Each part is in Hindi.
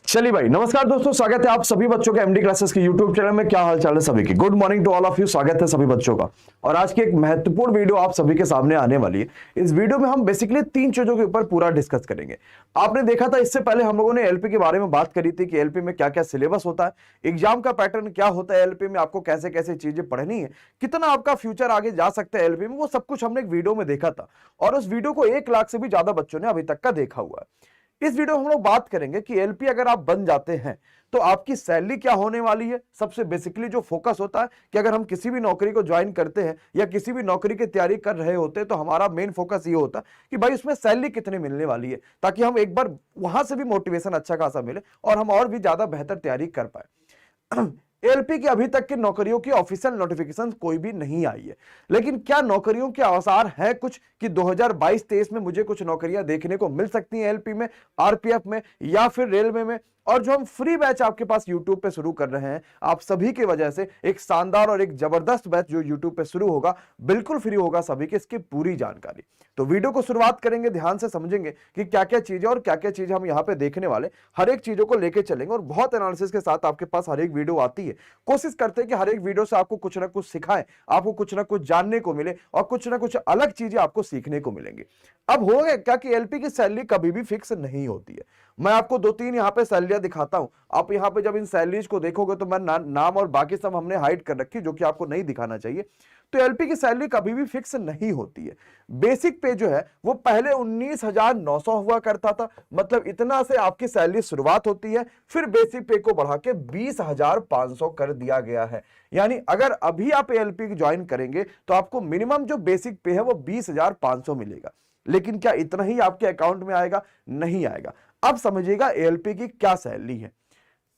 चलिए भाई, नमस्कार दोस्तों, स्वागत है आप सभी बच्चों के एमडी क्लासेस के यूट्यूब चैनल में। क्या हाल चाल है सभी की? Good morning to all of you. स्वागत है सभी बच्चों का। और आज की एक महत्वपूर्ण वीडियो आप सभी के सामने आने वाली है। इस वीडियो में हम बेसिकली 3 चीजों के ऊपर पूरा डिस्कस करेंगे। आपने देखा था इससे पहले हम लोगों ने एलपी के बारे में बात करी थी कि एलपी में क्या क्या सिलेबस होता है, एग्जाम का पैटर्न क्या होता है, एलपी में आपको कैसे कैसे चीजें पढ़नी है, कितना आपका फ्यूचर आगे जा सकता है एलपी में, वो सब कुछ हमने एक वीडियो में देखा था। और उस वीडियो को 1 लाख से भी ज्यादा बच्चों ने अभी तक का देखा हुआ है। इस वीडियो में हम लोग बात करेंगे कि एलपी अगर आप बन जाते हैं तो आपकी सैलरी क्या होने वाली है। सबसे बेसिकली जो फोकस होता है कि अगर हम किसी भी नौकरी को ज्वाइन करते हैं या किसी भी नौकरी की तैयारी कर रहे होते हैं तो हमारा मेन फोकस ये होता है कि भाई उसमें सैलरी कितनी मिलने वाली है, ताकि हम एक बार वहां से भी मोटिवेशन अच्छा खासा मिले और हम और भी ज्यादा बेहतर तैयारी कर पाए। एलपी की अभी तक की नौकरियों की ऑफिशियल नोटिफिकेशन कोई भी नहीं आई है, लेकिन क्या नौकरियों के आसार है कुछ कि 2022-23 में मुझे कुछ नौकरियां देखने को मिल सकती हैं एलपी में, आरपीएफ में या फिर रेलवे में। और जो हम फ्री बैच आपके पास यूट्यूब पे शुरू कर रहे हैं आप सभी की वजह से, एक शानदार और एक जबरदस्त बैच जो यूट्यूब पे शुरू होगा, बिल्कुल फ्री होगा सभी के, इसकी पूरी जानकारी। तो वीडियो को शुरुआत करेंगे, ध्यान से समझेंगे कि क्या क्या चीजें और क्या क्या चीजें हम यहाँ पे देखने वाले, हर एक चीजों को लेके चलेंगे और बहुत एनालिसिस के साथ आपके पास हर एक वीडियो आती है। कोशिश करते हैं कि हर एक वीडियो से आपको कुछ ना कुछ सिखाएं, आपको कुछ ना कुछ जानने को मिले और कुछ ना कुछ अलग चीजें आपको सीखने को मिलेंगी। अब हो गया क्या कि एलपी की सैलरी कभी भी फिक्स नहीं होती है। मैं आपको 2-3 यहाँ पे सैलरियां दिखाता हूं। आप यहाँ पे जब इन सैलरीज को देखोगे तो मैं नाम और बाकी सब हमने हाइड कर रखी जो कि आपको नहीं दिखाना चाहिए। तो एलपी की सैलरी कभी भी फिक्स नहीं होती है। बेसिक पे जो है वो पहले 19,900 हुआ करता था, मतलब इतना से आपकी सैलरी शुरुआत होती है, फिर बेसिक पे को बढ़ा के 20,500 कर दिया गया है। यानी अगर अभी आप एलपी ज्वाइन करेंगे तो आपको मिनिमम जो बेसिक पे है वो 20,500 मिलेगा। लेकिन क्या इतना ही आपके अकाउंट में आएगा? नहीं आएगा। अब समझिएगा एलपी की क्या सैलरी है।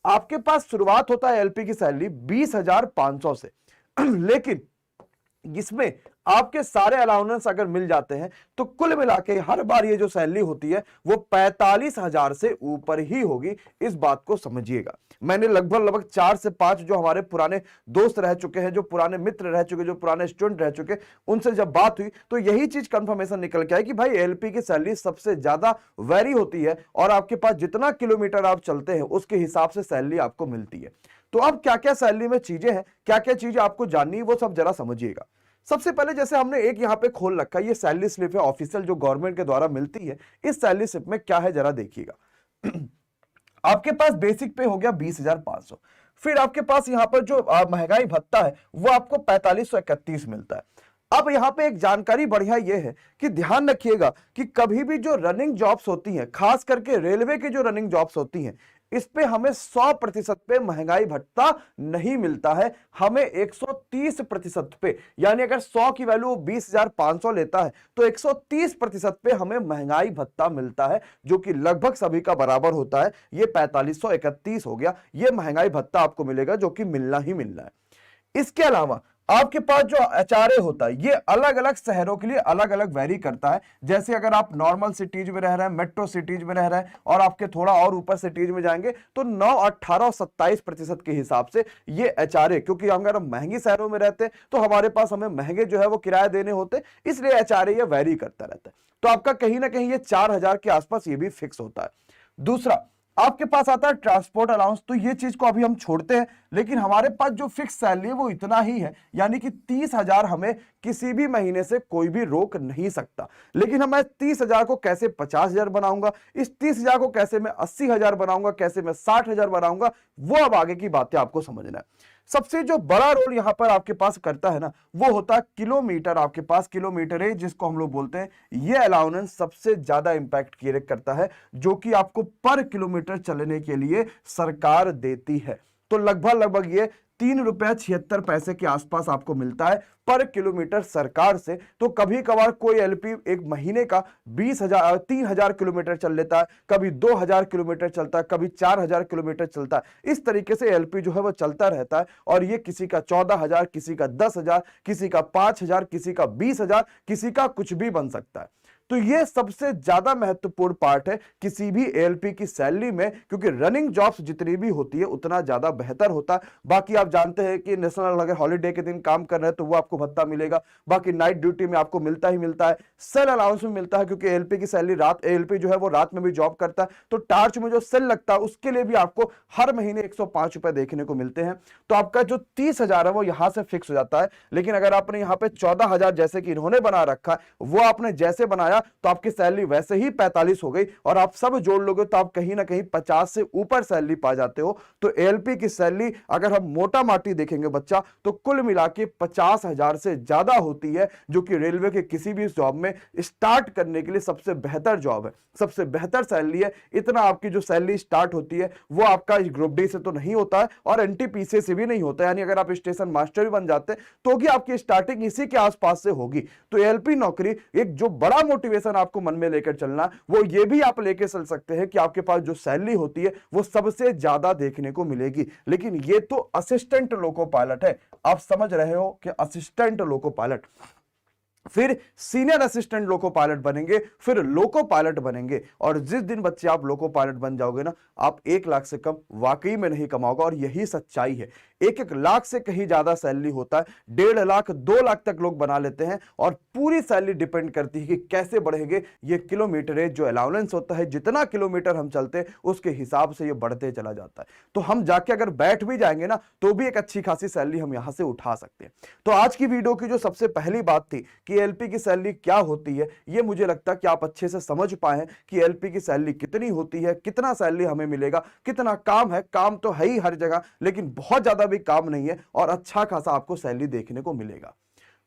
आपके पास शुरुआत होता है एलपी की सैलरी 20,500 से, लेकिन इसमें आपके सारे अलाउंस अगर मिल जाते हैं तो कुल मिला के हर बार ये जो सैलरी होती है वो 45,000 से ऊपर ही होगी। इस बात को समझिएगा। मैंने लगभग 4 से 5 जो हमारे पुराने दोस्त रह चुके हैं, जो पुराने मित्र रह चुके, जो पुराने स्टूडेंट रह चुके, उनसे जब बात हुई तो यही चीज कंफर्मेशन निकल के आई कि भाई एलपी की सैलरी सबसे ज्यादा वेरी होती है और आपके पास जितना किलोमीटर आप चलते हैं उसके हिसाब से सैलरी आपको मिलती है। तो अब क्या क्या सैलरी में चीजें हैं, क्या क्या चीजें आपको जाननी है, वो सब जरा समझिएगा। सबसे पहले जैसे हमने एक यहां पे खोल रखा है, ये सैलरी स्लिप है ऑफिशियल जो गवर्नमेंट के द्वारा मिलती है। इस सैलरी स्लिप में क्या है जरा देखिएगा। आपके पास बेसिक पे हो गया 20,500, फिर आपके पास यहां पर जो महंगाई भत्ता है वो आपको 4531 मिलता है। अब यहां पे एक जानकारी बढ़िया ये है कि ध्यान रखिएगा कि कभी भी जो रनिंग जॉब्स होती हैं, खास करके रेलवे की जो रनिंग जॉब्स होती हैं, इस पे हमें 100% पे महंगाई भत्ता नहीं मिलता है, हमें 130% पे, यानी अगर 100 की वैल्यू 20,500 लेता है तो 130% पे हमें महंगाई भत्ता मिलता है, जो कि लगभग सभी का बराबर होता है। ये 4531 हो गया, ये महंगाई भत्ता आपको मिलेगा जो कि मिलना ही मिलना है। इसके अलावा आपके पास जो एचआरए होता है ये अलग अलग शहरों के लिए अलग अलग वेरी करता है। जैसे अगर आप नॉर्मल सिटीज में रह रहे हैं, मेट्रो सिटीज में रह रहे हैं और आपके थोड़ा और ऊपर सिटीज में जाएंगे तो 9, 18 और 27% के हिसाब से ये एचआरए, क्योंकि अगर हम महंगी शहरों में रहते तो हमारे पास हमें महंगे जो है वो किराए देने होते, इसलिए एचआरए ये वेरी करता रहता है। तो आपका कहीं ना कहीं ये 4,000 के आसपास ये भी फिक्स होता है। दूसरा आपके पास आता है ट्रांसपोर्ट अलाउंस, तो ये चीज को अभी हम छोड़ते हैं, लेकिन हमारे पास जो फिक्स सैलरी है वो इतना ही है, यानी कि 30,000 हमें किसी भी महीने से कोई भी रोक नहीं सकता। लेकिन हम 30,000 को कैसे 50,000 बनाऊंगा, इस 30,000 को कैसे मैं 80,000 बनाऊंगा, कैसे मैं 60,000 बनाऊंगा, वो अब आगे की बातें आपको समझना है। सबसे जो बड़ा रोल यहां पर आपके पास करता है ना, वो होता है किलोमीटर। आपके पास किलोमीटरेज जिसको हम लोग बोलते हैं, ये अलाउंस सबसे ज्यादा इंपैक्ट करता है, जो कि आपको पर किलोमीटर चलने के लिए सरकार देती है। तो लगभग ये 3 रुपया 76 पैसे के आसपास आपको मिलता है पर किलोमीटर सरकार से। तो कभी कभार कोई एलपी एक महीने का 3,000 किलोमीटर चल लेता है, कभी 2,000 किलोमीटर चलता है, कभी 4,000 किलोमीटर चलता है। इस तरीके से एलपी जो है वो चलता रहता है और ये किसी का 14,000, किसी का 10,000, किसी का 5,000, किसी का 20,000, किसी का कुछ भी बन सकता है। तो ये सबसे ज्यादा महत्वपूर्ण पार्ट है किसी भी एएलपी की सैलरी में, क्योंकि रनिंग जॉब्स जितनी भी होती है उतना ज्यादा बेहतर होता है। बाकी आप जानते हैं कि नेशनल अगर हॉलीडे के दिन काम कर रहे हैं तो वो आपको भत्ता मिलेगा, बाकी नाइट ड्यूटी में आपको मिलता ही मिलता है, सेल अलाउंस में मिलता है, क्योंकि एएलपी की सैलरी रात, एएलपी जो है वो रात में भी जॉब करता है, तो टार्च में जो सेल लगता है उसके लिए भी आपको हर महीने 105 रुपए देखने को मिलते हैं। तो आपका जो 30,000 है वो यहां से फिक्स हो जाता है। लेकिन अगर आपने यहां पे 14,000 जैसे कि इन्होंने बना रखा है, वो आपने जैसे बनाया तो आपकी सैलरी वैसे ही 45 हो गई, और आप सब जोड़ लोगे तो आप कहीं ना कहीं 50 से ऊपर सैलरी पा जाते हो। तो एएलपी की सैलरी अगर हम मोटा माटी देखेंगे बच्चा, तो कुल मिला के 50,000 से ज्यादा होती है, जो कि रेलवे के किसी भी जॉब में स्टार्ट करने के लिए सबसे बेहतर जॉब है, सबसे बेहतर सैलरी है। इतना आपकी जो सैलरी स्टार्ट होती है वो आपका ग्रुप डी से तो नहीं होता है और एनटीपीसी से भी नहीं होता है, यानी अगर आप स्टेशन मास्टर भी बन जाते तो भी आपकी स्टार्टिंग इसी के आसपास से होगी। तो एएलपी नौकरी एक जो बड़ा मोटिवेशन आपको मन में लेकर चलना, वो ये भी आप लेकर चल सकते हैं कि आपके पास जो सैलरी होती है वो सबसे ज्यादा देखने को मिलेगी। लेकिन ये तो असिस्टेंट लोको पायलट है, आप समझ रहे हो कि असिस्टेंट लोको पायलट, फिर सीनियर असिस्टेंट लोको पायलट बनेंगे, फिर लोको पायलट बनेंगे, और जिस दिन बच्चे आप लोको पायलट बन जाओगे ना, आप 1 लाख से कम वाकई में नहीं कमाओगे। और यही सच्चाई है, 1-1 लाख से कहीं ज्यादा सैलरी होता है, 1.5 लाख 2 लाख तक लोग बना लेते हैं, और पूरी सैलरी डिपेंड करती है कि कैसे बढ़ेंगे। ये किलोमीटरेज जो अलाउंस होता है, जितना किलोमीटर हम चलते हैं उसके हिसाब से ये बढ़ते चला जाता है। तो हम जाके अगर बैठ भी जाएंगे ना तो भी एक अच्छी खासी सैलरी हम यहां से उठा सकते हैं। तो आज की वीडियो की जो सबसे पहली बात थी कि एएलपी की सैलरी क्या होती है, ये मुझे लगता है कि आप अच्छे से समझ पाए हैं कि एएलपी की सैलरी कितनी होती है, कितना सैलरी हमें मिलेगा, कितना काम है। काम तो है ही हर जगह, लेकिन बहुत ज्यादा भी काम नहीं है, और अच्छा खासा आपको सैलरी देखने को मिलेगा।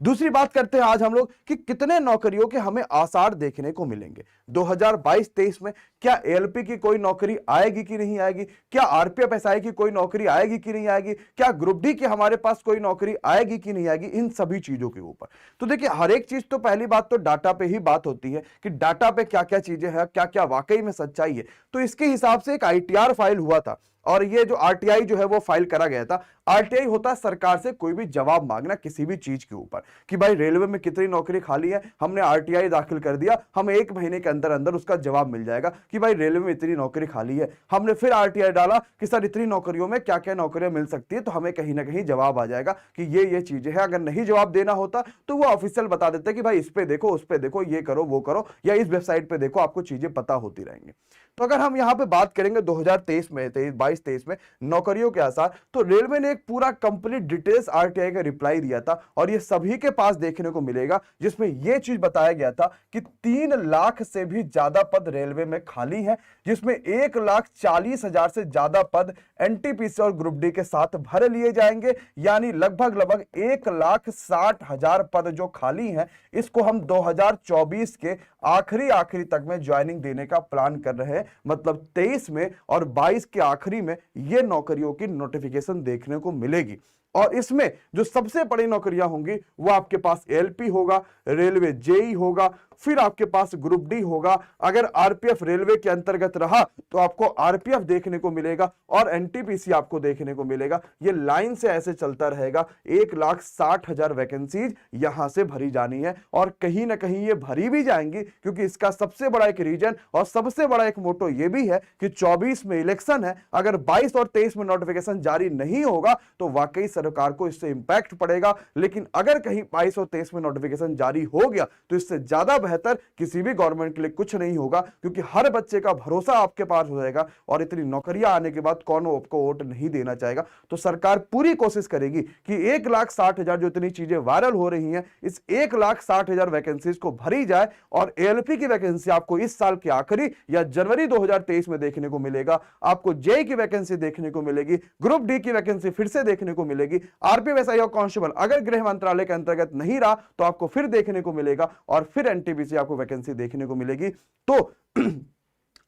दूसरी बात करते हैं आज हम लोग कि कितने नौकरियों के हमें आसार देखने को मिलेंगे 2022-23 में। क्या एएलपी की कोई नौकरी आएगी कि नहीं आएगी, क्या आरपीएफ एसआई की कोई नौकरी आएगी कि नहीं आएगी, क्या ग्रुप डी की हमारे पास कोई नौकरी आएगी कि नहीं आएगी, इन सभी चीजों के ऊपर। तो देखिए, हर एक चीज तो पहली बात तो डाटा पे ही बात होती है कि डाटा पे क्या क्या चीजें हैं, क्या क्या वाकई में सच्चाई है। तो इसके हिसाब से एक आईटीआर फाइल हुआ था, और ये जो आरटीआई जो है वो फाइल करा गया था। आरटीआई होता है सरकार से कोई भी जवाब मांगना किसी भी चीज के ऊपर, कि भाई रेलवे में कितनी नौकरी खाली है, हमने आरटीआई दाखिल कर दिया, हमें 1 महीने के अंदर अंदर उसका जवाब मिल जाएगा कि भाई रेलवे में इतनी नौकरी खाली है। हमने फिर आरटीआई डाला कि सर इतनी नौकरियों में क्या क्या नौकरियां मिल सकती है, तो हमें कहीं ना कहीं जवाब आ जाएगा कि ये चीजें हैं। अगर नहीं जवाब देना होता तो वो ऑफिशियल बता देते कि भाई इस पे देखो, उस पे देखो, ये करो वो करो, या इस वेबसाइट पे देखो, आपको चीजें पता होती रहेंगी। तो अगर हम यहां पे बात करेंगे 2023 में, 22-23 में नौकरियों के आसार, तो रेलवे ने एक पूरा कंप्लीट डिटेल्स आरटीआई का रिप्लाई दिया था, और ये सभी के पास देखने को मिलेगा, जिसमें यह चीज बताया गया था कि 3 लाख से भी ज्यादा पद रेलवे में खाली है, जिसमें 1,40,000 से ज्यादा पद एनटीपीसी और ग्रुप डी के साथ भर लिए जाएंगे। यानी लगभग 1,60,000 पद जो खाली हैं, इसको हम 2024 के आखिरी तक में ज्वाइनिंग देने का प्लान कर रहे हैं। मतलब 23 में और 22 के आखिरी में ये नौकरियों की नोटिफिकेशन देखने को मिलेगी। और इसमें जो सबसे बड़ी नौकरियां होंगी वो आपके पास एएलपी होगा, रेलवे जेई होगा, फिर आपके पास ग्रुप डी होगा। अगर आरपीएफ रेलवे के अंतर्गत रहा तो आपको आरपीएफ देखने को मिलेगा, और एनटीपीसी आपको देखने को मिलेगा। ये लाइन से ऐसे चलता रहेगा। 1,60,000 वैकेंसीज यहां से भरी जानी है, और कहीं ना कहीं ये भरी भी जाएंगी, क्योंकि इसका सबसे बड़ा एक रीजन और सबसे बड़ा एक मोटो ये भी है कि 24 में इलेक्शन है। अगर 22 और 23 में नोटिफिकेशन जारी नहीं होगा तो वाकई सरकार को इससे इंपैक्ट पड़ेगा। लेकिन अगर कहीं 22 और 23 में नोटिफिकेशन जारी हो गया तो इससे ज्यादा बेहतर किसी भी गवर्नमेंट के लिए कुछ नहीं होगा, क्योंकि हर बच्चे का भरोसा आपके पास हो जाएगा। और इतनी नौकरियां आने के बाद कौन आपको वोट नहीं देना चाहेगा। तो सरकार पूरी कोशिश करेगी कि 1,60,000 जो इतनी चीजें वायरल हो रही हैं, इस 1,60,000 वैकेंसीज को भरी जाए। और एएलपी की वैकेंसी आपको इस साल के आखिरी या जनवरी 2023 में देखने को मिलेगा। आपको जेई की वैकेंसी देखने को मिलेगी, ग्रुप डी की वैकेंसी फिर से देखने को मिलेगी, आरपीएफ एसआई और कांस्टेबल अगर गृह मंत्रालय के अंतर्गत नहीं रहा तो आपको फिर देखने को मिलेगा, और फिर एनटीपीसी आपको वैकेंसी देखने को मिलेगी। तो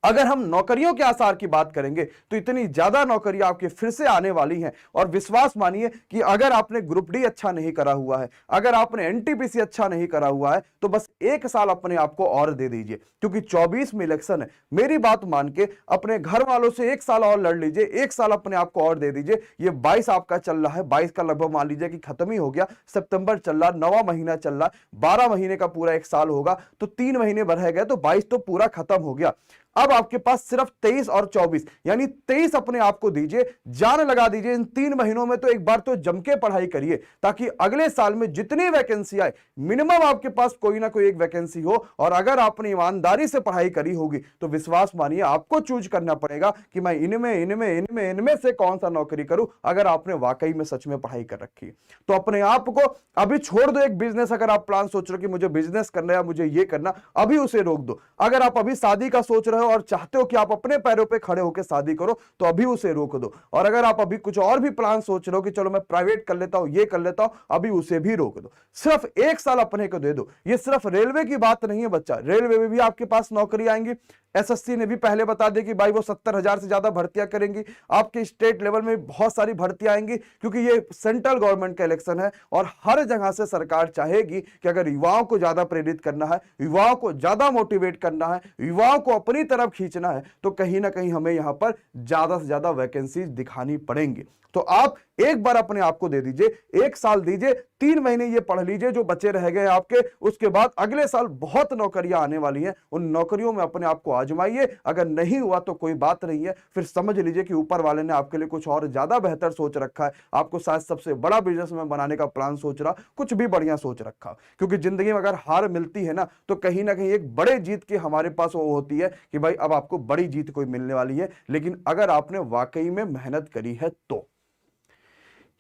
अगर हम नौकरियों के आसार की बात करेंगे तो इतनी ज्यादा नौकरियां आपके फिर से आने वाली हैं। और विश्वास मानिए कि अगर आपने ग्रुप डी अच्छा नहीं करा हुआ है, अगर आपने एनटीपीसी अच्छा नहीं करा हुआ है, तो बस 1 साल अपने आप को और दे दीजिए, क्योंकि 24 में इलेक्शन है। मेरी बात मान के अपने घर वालों से 1 साल और लड़ लीजिए, 1 साल अपने आप को और दे दीजिए। ये 22 आपका चल रहा है, 22 का लगभग मान लीजिए कि खत्म ही हो गया, सितंबर चल रहा, 9वां महीना चल रहा, 12 महीने का पूरा 1 साल होगा, तो 3 महीने बढ़ गए, तो 22 तो पूरा खत्म हो गया। अब आपके पास सिर्फ 23 और 24 यानी 23 अपने आप को दीजिए, जान लगा दीजिए। इन 3 महीनों में तो एक बार तो जम के पढ़ाई करिए, ताकि अगले साल में जितनी वैकेंसी आए मिनिमम आपके पास कोई ना कोई एक वैकेंसी हो। और अगर आपने ईमानदारी से पढ़ाई करी होगी तो विश्वास मानिए आपको चूज करना पड़ेगा कि मैं इनमें से कौन सा नौकरी करूं, अगर आपने वाकई में सच में पढ़ाई कर रखी है। तो अपने आप को अभी छोड़ दो। एक बिजनेस अगर आप प्लान सोच रहे हो कि मुझे बिजनेस करना है, मुझे ये करना, अभी उसे रोक दो। अगर आप अभी शादी का सोच रहे हो और चाहते हो कि आप अपने पैरों पे खड़े होकर शादी करो, तो अभी उसे रोक दो। और अगर आप अभी कुछ और भी प्लान सोच रहे हो कि चलो मैं प्राइवेट कर लेता हूं, ये कर लेता हूं, अभी उसे भी रोक दो। सिर्फ 1 साल अपने को दे दो। ये सिर्फ रेलवे की बात नहीं है बच्चा, रेलवे में भी आपके पास नौकरी आएंगी। एसएससी ने भी पहले बता दिया कि भाई वो 70,000 से ज्यादा भर्तियां करेंगी। आपके स्टेट लेवल में बहुत सारी भर्तियां आएंगी, क्योंकि ये सेंट्रल गवर्नमेंट का इलेक्शन है और हर जगह से सरकार चाहेगी कि अगर युवाओं को ज्यादा प्रेरित करना है, युवाओं को ज्यादा मोटिवेट करना है, युवाओं को अपनी तरफ खींचना है, तो कहीं ना कहीं हमें यहां पर ज्यादा से ज्यादा वैकेंसी दिखानी पड़ेंगी। तो आप एक बार अपने आप को दे दीजिए, 1 साल दीजिए, 3 महीने ये पढ़ लीजिए जो बचे रह गए आपके। उसके बाद अगले साल बहुत नौकरियां आने वाली हैं, उन नौकरियों में अपने आप को आजमाइए। अगर नहीं हुआ तो कोई बात नहीं है, फिर समझ लीजिए कि ऊपर वाले ने आपके लिए कुछ और ज्यादा बेहतर सोच रखा है। आपको शायद सबसे बड़ा बिजनेसमैन बनाने का प्लान सोच रहा, कुछ भी बढ़िया सोच रखा। क्योंकि जिंदगी में अगर हार मिलती है ना, तो कहीं ना कहीं एक बड़े जीत की हमारे पास वो होती है कि भाई अब आपको बड़ी जीत कोई मिलने वाली है। लेकिन अगर आपने वाकई में मेहनत करी है तो।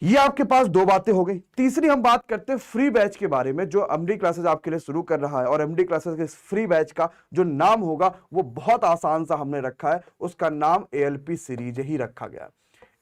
ये आपके पास 2 बातें हो गई। तीसरी हम बात करते हैं फ्री बैच के बारे में, जो एमडी क्लासेस आपके लिए शुरू कर रहा है। और एमडी क्लासेस के फ्री बैच का जो नाम होगा वो बहुत आसान सा हमने रखा है, उसका नाम एएलपी सीरीज ही रखा गया है।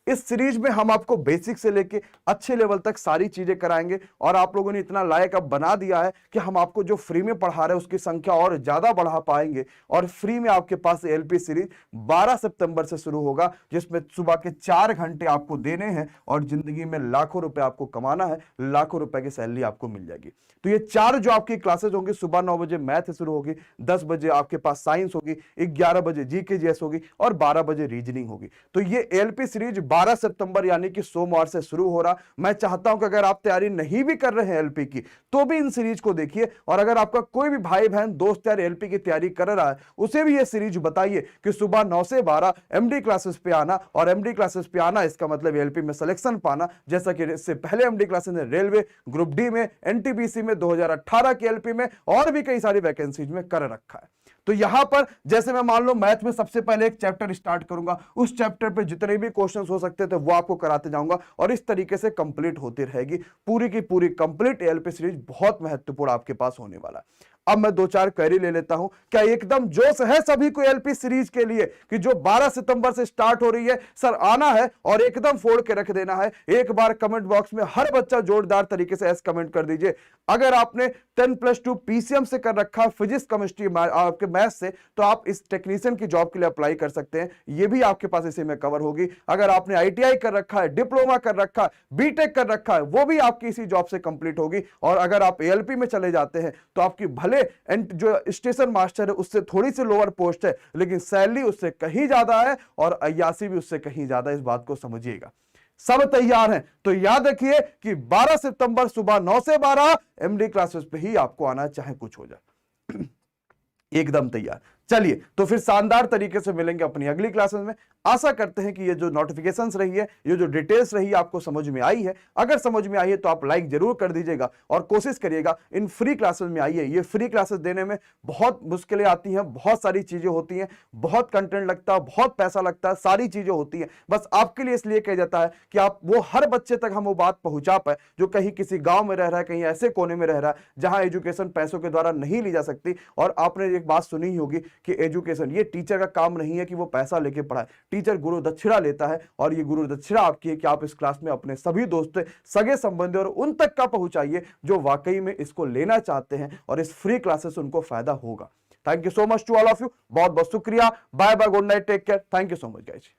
इस सीरीज में हम आपको बेसिक से लेके अच्छे लेवल तक सारी चीजें कराएंगे। और आप लोगों ने इतना लायक अब बना दिया है कि हम आपको जो फ्री में पढ़ा रहे हैं उसकी संख्या और ज्यादा बढ़ा पाएंगे। और फ्री में आपके पास एलपी सीरीज 12 सितंबर से शुरू होगा, जिसमें सुबह के 4 घंटे आपको देने हैं और जिंदगी में लाखों रुपए आपको कमाना है, लाखों रुपए की सैलरी आपको मिल जाएगी। तो ये 4 जो आपकी क्लासेस होंगी, सुबह 9 बजे मैथ शुरू होगी, 10 बजे आपके पास साइंस होगी, 11 बजे जीके जीएस होगी और 12 बजे रीजनिंग होगी। तो ये एलपी सीरीज 12 सितंबर यानी कि सोमवार से शुरू हो रहा। मैं चाहता हूं कि अगर आप तैयारी नहीं भी कर रहे हैं एलपी की, तो भी इन सीरीज को देखिए। और अगर आपका कोई भी भाई बहन दोस्त यार एलपी की तैयारी कर रहा है, उसे भी ये सीरीज बताइए कि सुबह 9 से 12 एमडी क्लासेस पे आना। और एमडी क्लासेस पे आना इसका मतलब एलपी में सिलेक्शन पाना। जैसा कि इससे पहले एमडी क्लासेस ने रेलवे, ग्रुप डी में, एनटीपीसी में, 2018 के एलपी में और भी कई सारी वैकेंसीज में कर रखा है। तो यहां पर जैसे मैं मान लो मैथ में सबसे पहले एक चैप्टर स्टार्ट करूंगा, उस चैप्टर पे जितने भी क्वेश्चंस हो सकते थे वो आपको कराते जाऊंगा और इस तरीके से कंप्लीट होती रहेगी पूरी की पूरी कंप्लीट एलपी सीरीज। बहुत महत्वपूर्ण आपके पास होने वाला है। अब मैं 2-4 क्वेरी ले लेता हूं। क्या एकदम जोश है सभी को एलपी सीरीज के लिए कि जो 12 सितंबर से स्टार्ट हो रही है? सर आना है और एकदम फोड़ के रख देना है। एक बार कमेंट बॉक्स में हर बच्चा जोरदार तरीके से एस कमेंट कर दीजिए। अगर आपने 10+2 पीसीएम से कर रखा, फिजिक्स केमिस्ट्री आपके मैथ से, तो आप इस टेक्नीशियन की जॉब के लिए अप्लाई कर सकते हैं। ये भी आपके पास इसी में कवर होगी। अगर आपने आईटीआई कर रखा है, डिप्लोमा कर रखा है, बीटेक कर रखा है, वो भी आपकी इसी जॉब से कंप्लीट होगी। और अगर आप एएलपी में चले जाते हैं तो आपकी भले जो स्टेशन मास्टर है उससे थोड़ी सी लोअर पोस्ट है, लेकिन सैलरी उससे कहीं ज्यादा है और अय्यासी भी उससे कहीं ज्यादा। इस बात को समझिएगा। सब तैयार हैं तो याद रखिए कि 12 सितंबर सुबह 9 से 12 एमडी क्लासेस पे ही आपको आना है, चाहे कुछ हो जाए। एकदम तैयार। चलिए तो फिर शानदार तरीके से मिलेंगे अपनी अगली क्लासेस में। आशा करते हैं कि ये जो नोटिफिकेशंस रही है, ये जो डिटेल्स रही है, आपको समझ में आई है। अगर समझ में आई है तो आप लाइक जरूर कर दीजिएगा और कोशिश करिएगा इन फ्री क्लासेस में आइए। ये फ्री क्लासेस देने में बहुत मुश्किलें आती हैं, बहुत सारी चीजें होती हैं, बहुत कंटेंट लगता है, बहुत पैसा लगता है, सारी चीजें होती हैं। बस आपके लिए इसलिए कहा जाता है कि आप वो हर बच्चे तक हम वो बात पहुंचा पाए जो कहीं किसी गांव में रह रहा है, कहीं ऐसे कोने में रह रहा है जहां एजुकेशन पैसों के द्वारा नहीं ली जा सकती। और आपने एक बात सुनी ही होगी कि एजुकेशन ये टीचर का काम नहीं है कि वो पैसा लेके पढ़ाए, टीचर गुरु दक्षिणा लेता है। और ये गुरु दक्षिणा आपकी है कि आप इस क्लास में अपने सभी दोस्त, सगे संबंधी और उन तक का पहुंचाइए जो वाकई में इसको लेना चाहते हैं और इस फ्री क्लासेस उनको फायदा होगा। Thank you so much to all of you, बहुत बहुत शुक्रिया, bye bye, good night, take care, thank you so much guys.